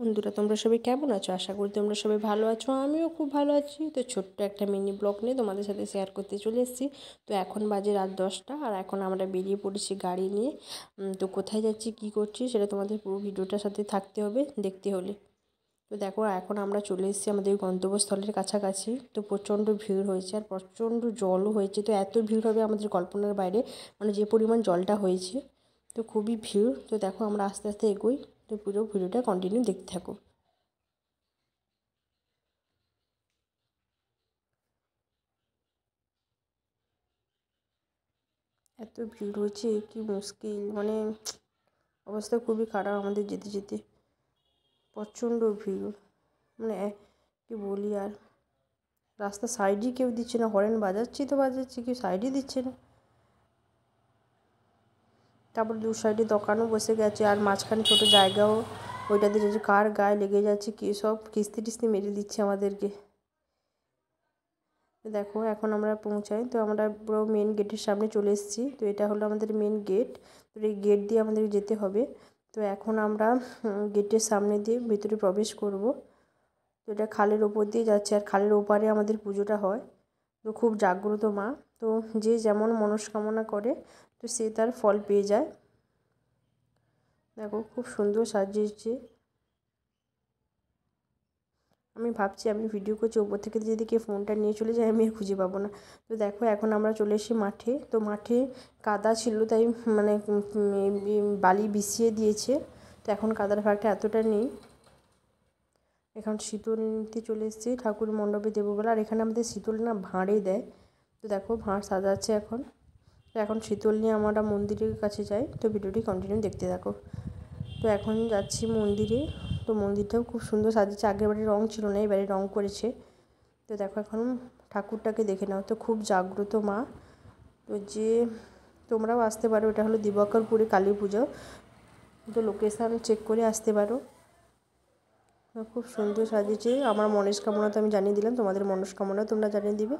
বন্ধুরা, তোমরা সবাই কেমন আছো? আশা করি তোমরা সবাই ভালো আছো। আমিও খুব ভালো আছি। তো ছোট্ট একটা মিনি ব্লগ নিয়ে তোমাদের সাথে শেয়ার করতে চলে এসেছি। তো এখন বাজে রাত 10টা, আর এখন আমরা বেরিয়ে পড়েছি গাড়ি নিয়ে। তো কোথায় যাচ্ছি, কী করছি, সেটা তোমাদের পুরো ভিডিওটার সাথে থাকতে হবে দেখতে হলে। তো দেখো, এখন আমরা চলে এসেছি আমাদের গন্তব্যস্থলের কাছাকাছি। তো প্রচণ্ড ভিড় হয়েছে আর প্রচণ্ড জলও হয়েছে। তো এত ভিড় হবে আমাদের কল্পনার বাইরে, মানে যে পরিমাণ জলটা হয়েছে, তো খুবই ভিড়। তো দেখো, আমরা আস্তে আস্তে এগোই। তো পুরো ভিডিওটা কন্টিনিউ দেখতে থাকো। এত ভিড় হয়েছে, কি মুশকিল, মানে অবস্থা খুবই খারাপ আমাদের যেতে যেতে। প্রচণ্ড ভিড়, মানে কি বলি আর। রাস্তা সাইডই কেউ দিচ্ছে না, হরেন বাজাচ্ছি তো বাজাচ্ছি, কেউ সাইডই দিচ্ছে না। তারপর দু সাইডে দোকানও বসে গেছে, আর মাঝখানে ছোটো জায়গাও, ওইটাতে যে কার গায়ে লেগে যাচ্ছে, কী সব কিস্তি টিস্তি মেরে দিচ্ছে আমাদেরকে। দেখো, এখন আমরা পৌঁছাই। তো আমরা পুরো মেন গেটের সামনে চলে এসেছি। তো এটা হলো আমাদের মেন গেট। তো এই গেট দিয়ে আমাদের যেতে হবে। তো এখন আমরা গেটের সামনে দিয়ে ভিতরে প্রবেশ করব। তো এটা খালের ওপর দিয়ে যাচ্ছে, আর খালের ওপারে আমাদের পুজোটা হয়। তো খুব জাগ্রত মা। তো যে যেমন মনস্কামনা করে, তো সে তার ফল পেয়ে যায়। দেখো, খুব সুন্দর সাজিয়েছে। আমি ভাবছি, আমি ভিডিও করছি, ওপর থেকে যদি কেউ ফোনটা নিয়ে চলে যায়, আমি আর খুঁজে পাবো না। তো দেখো, এখন আমরা চলে এসেছি মাঠে। তো মাঠে কাদা ছিল, তাই মানে বালি বিছিয়ে দিয়েছে। তো এখন কাদার ভাগটা এতটা নেই। এখন শীতল নিতে চলে এসেছি ঠাকুর মণ্ডপে দেবো বলে। আর এখানে আমাদের শীতল না ভাঁড়ে দেয়। তো দেখো, ভাঁড় সাজাচ্ছে এখন। তো এখন শীতল নিয়ে আমরা মন্দিরের কাছে যাই। তো ভিডিওটি কন্টিনিউ দেখতে থাকো। তো এখন যাচ্ছি মন্দিরে। তো মন্দিরটাও খুব সুন্দর সাজিয়েছে। আগেরবারে রং ছিল না, এবারে রং করেছে। তো দেখো, এখন ঠাকুরটাকে দেখে নাও। তো খুব জাগ্রত মা। তো যে তোমরাও আসতে পারো। এটা হলো দিবাকরপুরে কালী পুজো। তো লোকেশান চেক করে আসতে পারো। খুব সুন্দর সাজিয়েছে। আমার মনস্কামনা তো আমি জানিয়ে দিলাম, তোমাদের মনস্কামনা তোমরা জানিয়ে দিবে।